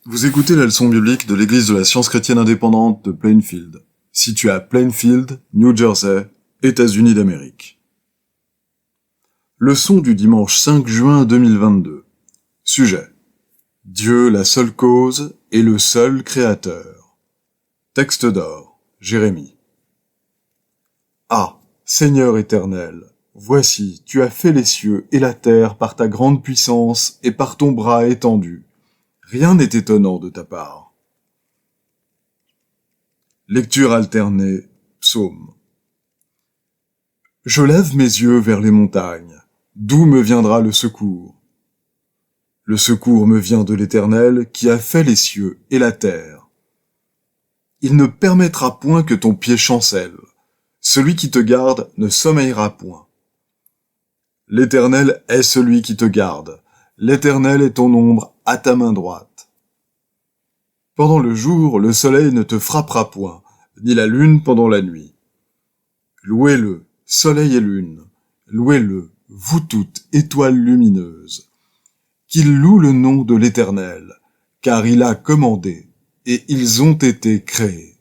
Vous écoutez la leçon biblique de l'Église de la Science chrétienne indépendante de Plainfield, située à Plainfield, New Jersey, États-Unis d'Amérique. Leçon du dimanche 5 juin 2022. Sujet: Dieu, la seule cause et le seul créateur. Texte d'or, Jérémie. Ah, Seigneur éternel, voici, tu as fait les cieux et la terre par ta grande puissance et par ton bras étendu. Rien n'est étonnant de ta part. Lecture alternée, Psaume. Je lève mes yeux vers les montagnes. D'où me viendra le secours? Le secours me vient de l'Éternel qui a fait les cieux et la terre. Il ne permettra point que ton pied chancelle. Celui qui te garde ne sommeillera point. L'Éternel est celui qui te garde. L'Éternel est ton ombre à ta main droite. Pendant le jour, le soleil ne te frappera point, ni la lune pendant la nuit. Louez-le, soleil et lune. Louez-le, vous toutes, étoiles lumineuses. Qu'il loue le nom de l'Éternel, car il a commandé, et ils ont été créés.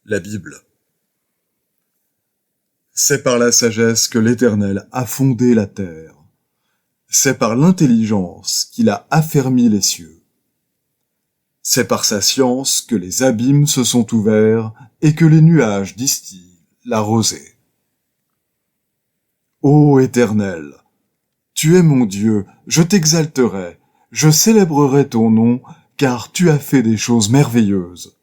La Bible. C'est par la sagesse que l'Éternel a fondé la terre. C'est par l'intelligence qu'il a affermi les cieux. C'est par sa science que les abîmes se sont ouverts et que les nuages distillent la rosée. Ô Éternel, tu es mon Dieu, je t'exalterai, je célébrerai ton nom, car tu as fait des choses merveilleuses.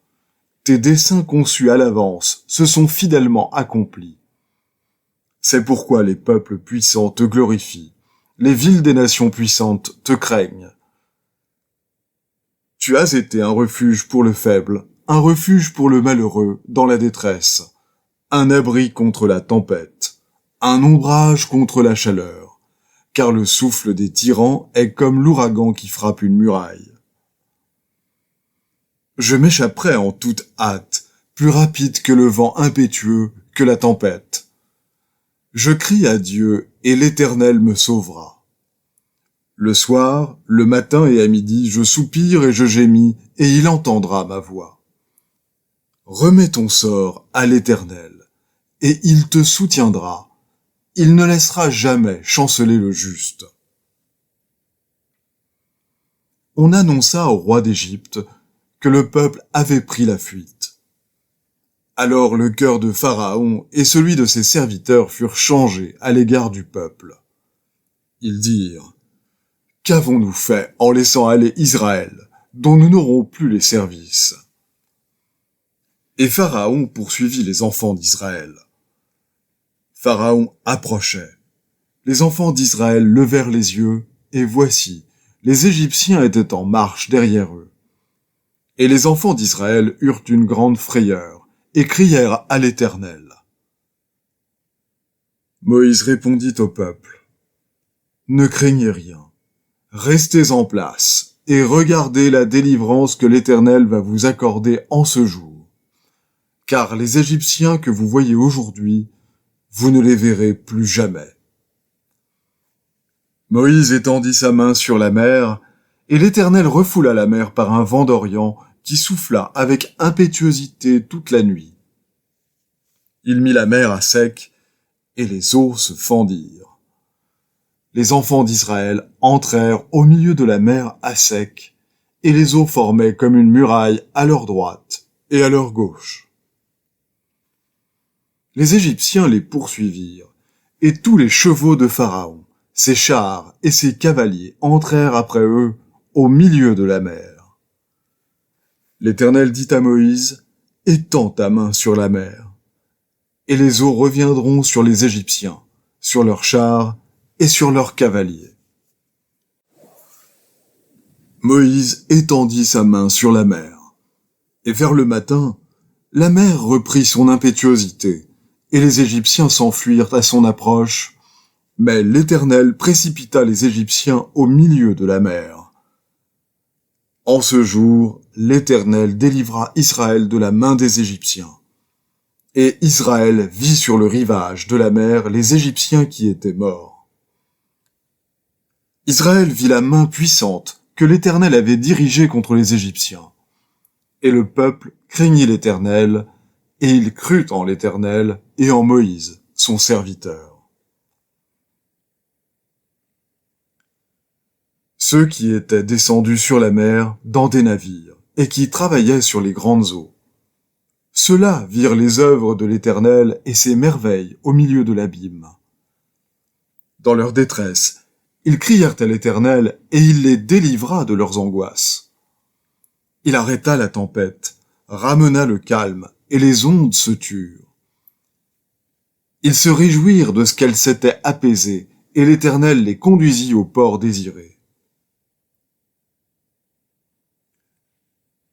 Tes desseins conçus à l'avance se sont fidèlement accomplis. C'est pourquoi les peuples puissants te glorifient, les villes des nations puissantes te craignent. Tu as été un refuge pour le faible, un refuge pour le malheureux dans la détresse, un abri contre la tempête, un ombrage contre la chaleur, car le souffle des tyrans est comme l'ouragan qui frappe une muraille. Je m'échapperai en toute hâte, plus rapide que le vent impétueux, que la tempête. Je crie à Dieu, et l'Éternel me sauvera. Le soir, le matin et à midi, je soupire et je gémis, et il entendra ma voix. Remets ton sort à l'Éternel, et il te soutiendra. Il ne laissera jamais chanceler le juste. On annonça au roi d'Égypte que le peuple avait pris la fuite. Alors le cœur de Pharaon et celui de ses serviteurs furent changés à l'égard du peuple. Ils dirent: Qu'avons-nous fait en laissant aller Israël, dont nous n'aurons plus les services? Et Pharaon poursuivit les enfants d'Israël. Pharaon approchait. Les enfants d'Israël levèrent les yeux, et voici, les Égyptiens étaient en marche derrière eux. Et les enfants d'Israël eurent une grande frayeur, et crièrent à l'Éternel. Moïse répondit au peuple: Ne craignez rien. Restez en place, et regardez la délivrance que l'Éternel va vous accorder en ce jour. Car les Égyptiens que vous voyez aujourd'hui, vous ne les verrez plus jamais. Moïse étendit sa main sur la mer, et l'Éternel refoula la mer par un vent d'Orient qui souffla avec impétuosité toute la nuit. Il mit la mer à sec, et les eaux se fendirent. Les enfants d'Israël entrèrent au milieu de la mer à sec, et les eaux formaient comme une muraille à leur droite et à leur gauche. Les Égyptiens les poursuivirent, et tous les chevaux de Pharaon, ses chars et ses cavaliers entrèrent après eux au milieu de la mer. L'Éternel dit à Moïse: Étends ta main sur la mer, et les eaux reviendront sur les Égyptiens, sur leurs chars et sur leurs cavaliers. Moïse étendit sa main sur la mer, et vers le matin, la mer reprit son impétuosité, et les Égyptiens s'enfuirent à son approche, mais l'Éternel précipita les Égyptiens au milieu de la mer. En ce jour, l'Éternel délivra Israël de la main des Égyptiens. Et Israël vit sur le rivage de la mer les Égyptiens qui étaient morts. Israël vit la main puissante que l'Éternel avait dirigé contre les Égyptiens. Et le peuple craignit l'Éternel, et il crut en l'Éternel et en Moïse, son serviteur. Ceux qui étaient descendus sur la mer dans des navires et qui travaillaient sur les grandes eaux, ceux-là virent les œuvres de l'Éternel et ses merveilles au milieu de l'abîme. Dans leur détresse, ils crièrent à l'Éternel et il les délivra de leurs angoisses. Il arrêta la tempête, ramena le calme et les ondes se turent. Ils se réjouirent de ce qu'elles s'étaient apaisées et l'Éternel les conduisit au port désiré.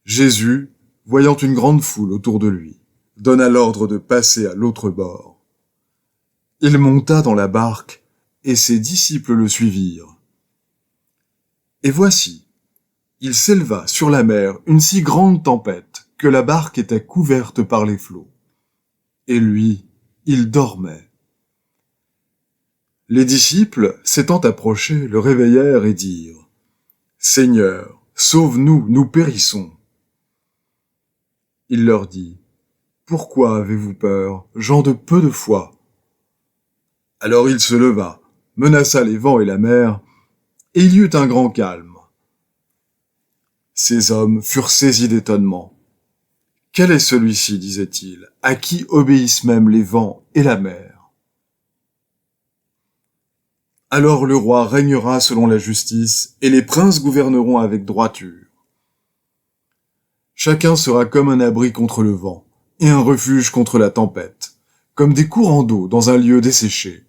Jésus, voyant une grande foule autour de lui, donna l'ordre de passer à l'autre bord. Il monta dans la barque, et ses disciples le suivirent. Et voici, il s'éleva sur la mer une si grande tempête que la barque était couverte par les flots. Et lui, il dormait. Les disciples, s'étant approchés, le réveillèrent et dirent : « Seigneur, sauve-nous, nous périssons. » Il leur dit : « Pourquoi avez-vous peur, gens de peu de foi ?» Alors il se leva, menaça les vents et la mer, et il y eut un grand calme. Ces hommes furent saisis d'étonnement. « Quel est celui-ci, disaient-ils, à qui obéissent même les vents et la mer ?» Alors le roi régnera selon la justice, et les princes gouverneront avec droiture. Chacun sera comme un abri contre le vent, et un refuge contre la tempête, comme des courants d'eau dans un lieu desséché,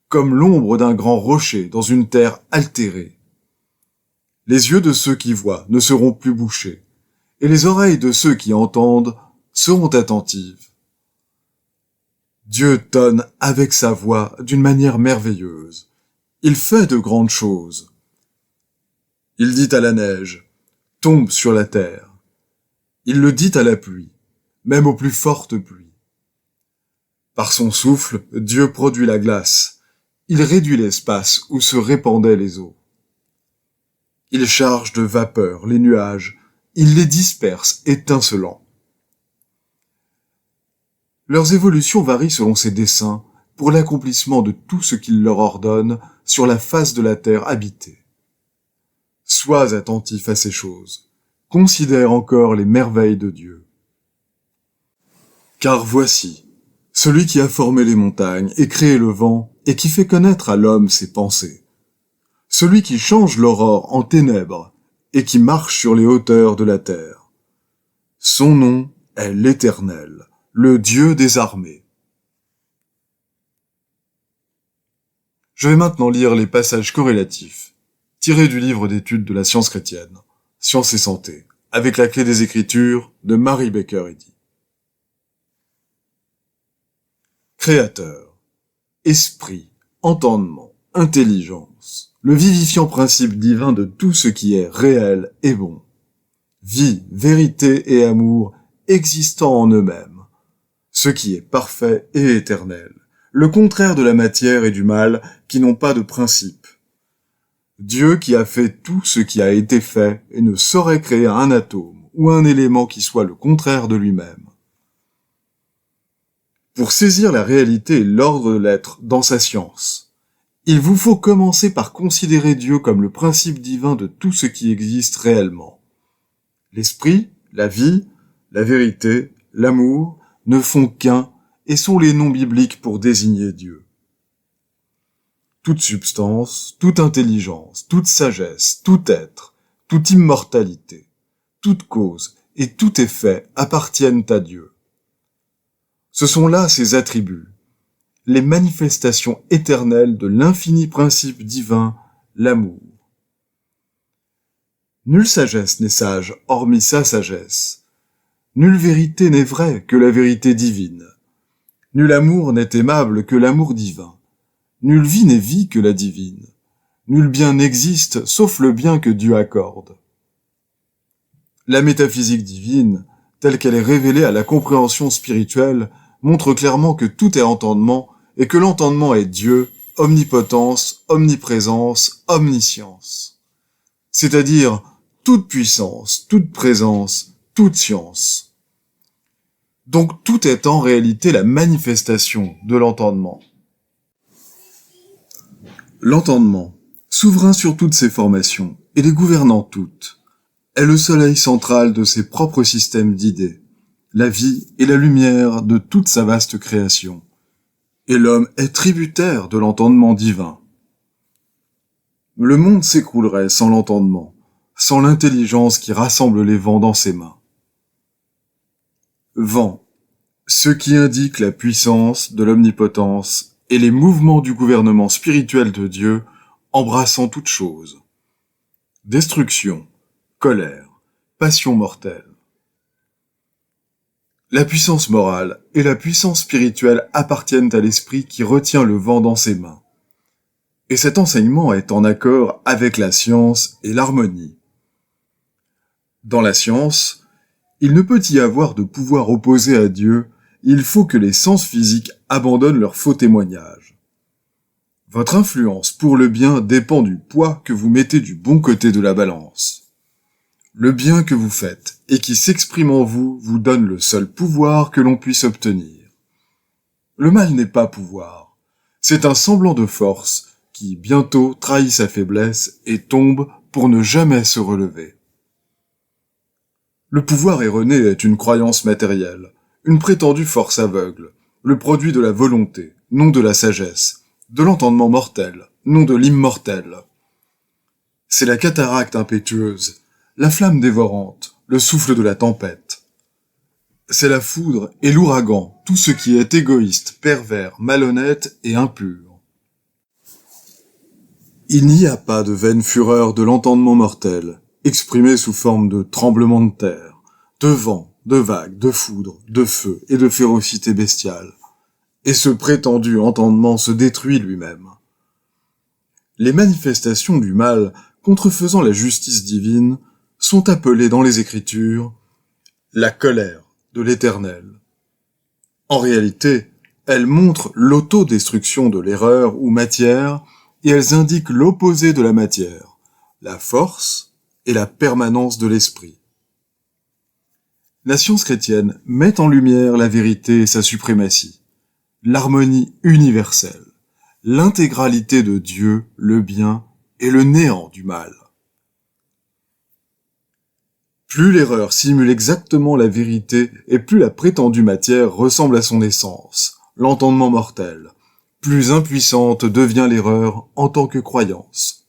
comme l'ombre d'un grand rocher dans une terre altérée. Les yeux de ceux qui voient ne seront plus bouchés, et les oreilles de ceux qui entendent seront attentives. Dieu tonne avec sa voix d'une manière merveilleuse. Il fait de grandes choses. Il dit à la neige : « Tombe sur la terre ». Il le dit à la pluie, même aux plus fortes pluies. Par son souffle, Dieu produit la glace. Il réduit l'espace où se répandaient les eaux. Il charge de vapeur les nuages. Il les disperse étincelants. Leurs évolutions varient selon ses desseins pour l'accomplissement de tout ce qu'il leur ordonne sur la face de la terre habitée. Sois attentif à ces choses. Considère encore les merveilles de Dieu. Car voici, celui qui a formé les montagnes et créé le vent et qui fait connaître à l'homme ses pensées. Celui qui change l'aurore en ténèbres et qui marche sur les hauteurs de la terre. Son nom est l'Éternel, le Dieu des armées. Je vais maintenant lire les passages corrélatifs, tirés du livre d'études de la science chrétienne, Science et santé, avec la clé des Écritures de Mary Baker Eddy. Créateur, esprit, entendement, intelligence, le vivifiant principe divin de tout ce qui est réel et bon. Vie, vérité et amour existant en eux-mêmes. Ce qui est parfait et éternel. Le contraire de la matière et du mal qui n'ont pas de principe. Dieu qui a fait tout ce qui a été fait et ne saurait créer un atome ou un élément qui soit le contraire de lui-même. Pour saisir la réalité et l'ordre de l'être dans sa science, il vous faut commencer par considérer Dieu comme le principe divin de tout ce qui existe réellement. L'esprit, la vie, la vérité, l'amour ne font qu'un et sont les noms bibliques pour désigner Dieu. Toute substance, toute intelligence, toute sagesse, tout être, toute immortalité, toute cause et tout effet appartiennent à Dieu. Ce sont là ses attributs, les manifestations éternelles de l'infini principe divin, l'amour. Nulle sagesse n'est sage, hormis sa sagesse. Nulle vérité n'est vraie que la vérité divine. Nul amour n'est aimable que l'amour divin. Nulle vie n'est vie que la divine. Nul bien n'existe sauf le bien que Dieu accorde. La métaphysique divine, telle qu'elle est révélée à la compréhension spirituelle, montre clairement que tout est entendement et que l'entendement est Dieu, omnipotence, omniprésence, omniscience. c'est-à-dire toute puissance, toute présence, toute science. Donc tout est en réalité la manifestation de l'entendement. L'entendement, souverain sur toutes ses formations et les gouvernant toutes, est le soleil central de ses propres systèmes d'idées, la vie et la lumière de toute sa vaste création, et l'homme est tributaire de l'entendement divin. Le monde s'écroulerait sans l'entendement, sans l'intelligence qui rassemble les vents dans ses mains. Vent, ce qui indique la puissance de l'omnipotence et les mouvements du gouvernement spirituel de Dieu embrassant toutes choses. Destruction, colère, passion mortelle. La puissance morale et la puissance spirituelle appartiennent à l'esprit qui retient le vent dans ses mains. Et cet enseignement est en accord avec la science et l'harmonie. Dans la science, il ne peut y avoir de pouvoir opposé à Dieu, il faut que les sens physiques abandonnent leur faux témoignage. Votre influence pour le bien dépend du poids que vous mettez du bon côté de la balance. Le bien que vous faites et qui s'exprime en vous vous donne le seul pouvoir que l'on puisse obtenir. Le mal n'est pas pouvoir, c'est un semblant de force qui bientôt trahit sa faiblesse et tombe pour ne jamais se relever. Le pouvoir erroné est une croyance matérielle, une prétendue force aveugle, le produit de la volonté, non de la sagesse, de l'entendement mortel, non de l'immortel. C'est la cataracte impétueuse, la flamme dévorante, le souffle de la tempête. C'est la foudre et l'ouragan, tout ce qui est égoïste, pervers, malhonnête et impur. Il n'y a pas de vaine fureur de l'entendement mortel, exprimée sous forme de tremblements de terre, de vent, de vagues, de foudre, de feu et de férocité bestiale. Et ce prétendu entendement se détruit lui-même. Les manifestations du mal, contrefaisant la justice divine, sont appelées dans les Écritures la colère de l'Éternel. En réalité, elles montrent l'autodestruction de l'erreur ou matière, et elles indiquent l'opposé de la matière, la force et la permanence de l'esprit. La science chrétienne met en lumière la vérité et sa suprématie, l'harmonie universelle, l'intégralité de Dieu, le bien et le néant du mal. Plus l'erreur simule exactement la vérité et plus la prétendue matière ressemble à son essence, l'entendement mortel, plus impuissante devient l'erreur en tant que croyance.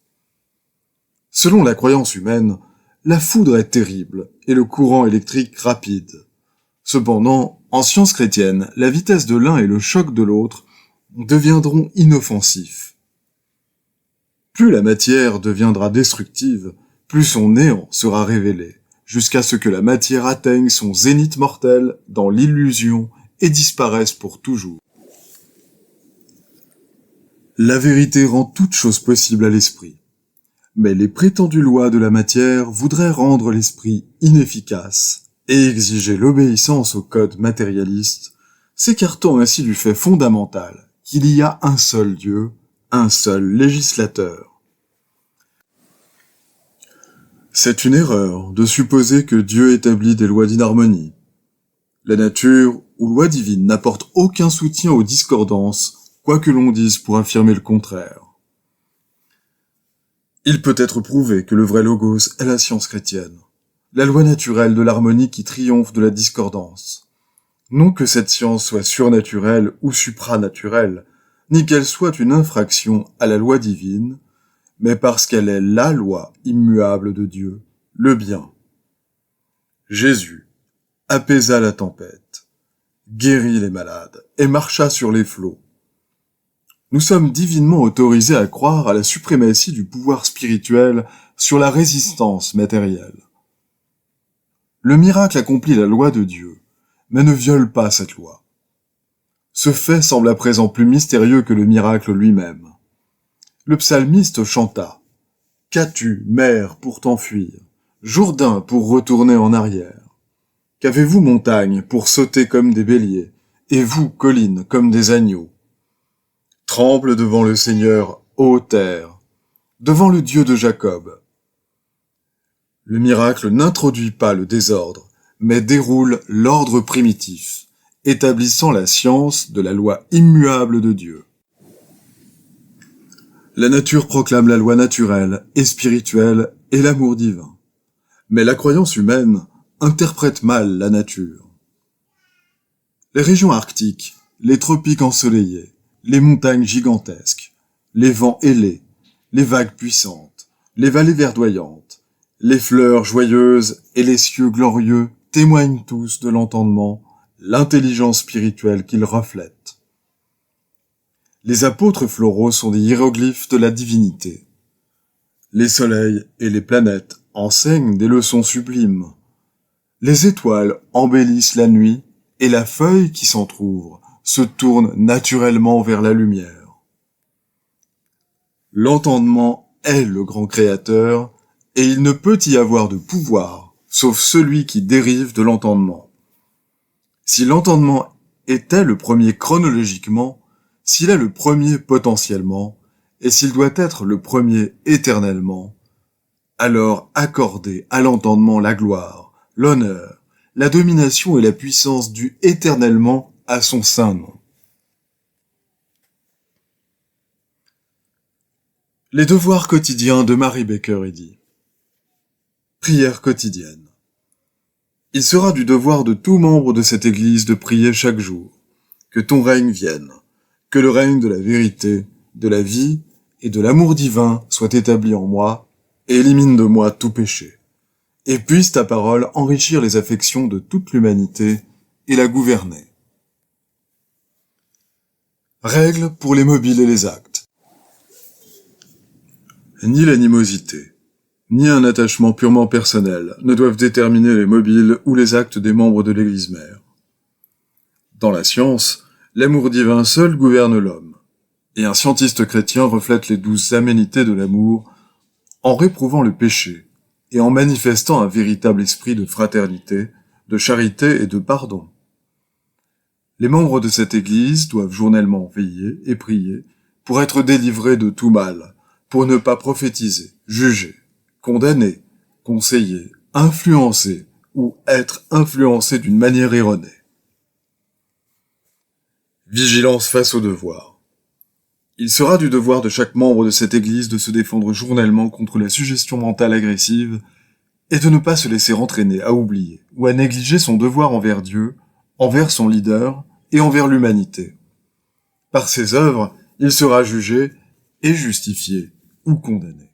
Selon la croyance humaine, la foudre est terrible et le courant électrique rapide. Cependant, en science chrétienne, la vitesse de l'un et le choc de l'autre deviendront inoffensifs. Plus la matière deviendra destructive, plus son néant sera révélé, jusqu'à ce que la matière atteigne son zénith mortel dans l'illusion et disparaisse pour toujours. La vérité rend toute chose possible à l'esprit. Mais les prétendues lois de la matière voudraient rendre l'esprit inefficace et exiger l'obéissance au code matérialiste, s'écartant ainsi du fait fondamental qu'il y a un seul Dieu, un seul législateur. C'est une erreur de supposer que Dieu établit des lois d'inharmonie. La nature ou loi divine n'apporte aucun soutien aux discordances, quoi que l'on dise pour affirmer le contraire. Il peut être prouvé que le vrai logos est la science chrétienne, la loi naturelle de l'harmonie qui triomphe de la discordance. Non que cette science soit surnaturelle ou supranaturelle, ni qu'elle soit une infraction à la loi divine, mais parce qu'elle est la loi immuable de Dieu, le bien. Jésus apaisa la tempête, guérit les malades et marcha sur les flots. Nous sommes divinement autorisés à croire à la suprématie du pouvoir spirituel sur la résistance matérielle. Le miracle accomplit la loi de Dieu, mais ne viole pas cette loi. Ce fait semble à présent plus mystérieux que le miracle lui-même. Le psalmiste chanta « Qu'as-tu, mer, pour t'enfuir, Jourdain pour retourner en arrière? Qu'avez-vous, montagne, pour sauter comme des béliers, et vous, collines, comme des agneaux? Tremble devant le Seigneur, ô terre, devant le Dieu de Jacob. Le miracle n'introduit pas le désordre, mais déroule l'ordre primitif, établissant la science de la loi immuable de Dieu. La nature proclame la loi naturelle et spirituelle et l'amour divin. Mais la croyance humaine interprète mal la nature. Les régions arctiques, les tropiques ensoleillés, les montagnes gigantesques, les vents ailés, les vagues puissantes, les vallées verdoyantes, les fleurs joyeuses et les cieux glorieux témoignent tous de l'entendement, l'intelligence spirituelle qu'ils reflètent. Les apôtres floraux sont des hiéroglyphes de la divinité. Les soleils et les planètes enseignent des leçons sublimes. Les étoiles embellissent la nuit et la feuille qui s'entr'ouvre se tourne naturellement vers la lumière. L'entendement est le grand créateur et il ne peut y avoir de pouvoir sauf celui qui dérive de l'entendement. Si l'entendement était le premier chronologiquement, s'il est le premier potentiellement, et s'il doit être le premier éternellement, alors accordez à l'entendement la gloire, l'honneur, la domination et la puissance due éternellement à son saint nom. Les devoirs quotidiens de Mary Baker Eddy. Prière quotidienne. Il sera du devoir de tout membre de cette Église de prier chaque jour. Que ton règne vienne, que le règne de la vérité, de la vie et de l'amour divin soit établi en moi, et élimine de moi tout péché. Et puisse ta parole enrichir les affections de toute l'humanité et la gouverner. Règles pour les mobiles et les actes. Ni l'animosité, ni un attachement purement personnel ne doivent déterminer les mobiles ou les actes des membres de l'Église mère. Dans la science, l'amour divin seul gouverne l'homme, et un scientiste chrétien reflète les douces aménités de l'amour en réprouvant le péché et en manifestant un véritable esprit de fraternité, de charité et de pardon. Les membres de cette Église doivent journellement veiller et prier pour être délivrés de tout mal, pour ne pas prophétiser, juger, condamner, conseiller, influencer ou être influencé d'une manière erronée. Vigilance face au devoir. Il sera du devoir de chaque membre de cette Église de se défendre journellement contre la suggestion mentale agressive et de ne pas se laisser entraîner à oublier ou à négliger son devoir envers Dieu, envers son leader et envers l'humanité. Par ses œuvres, il sera jugé et justifié ou condamné.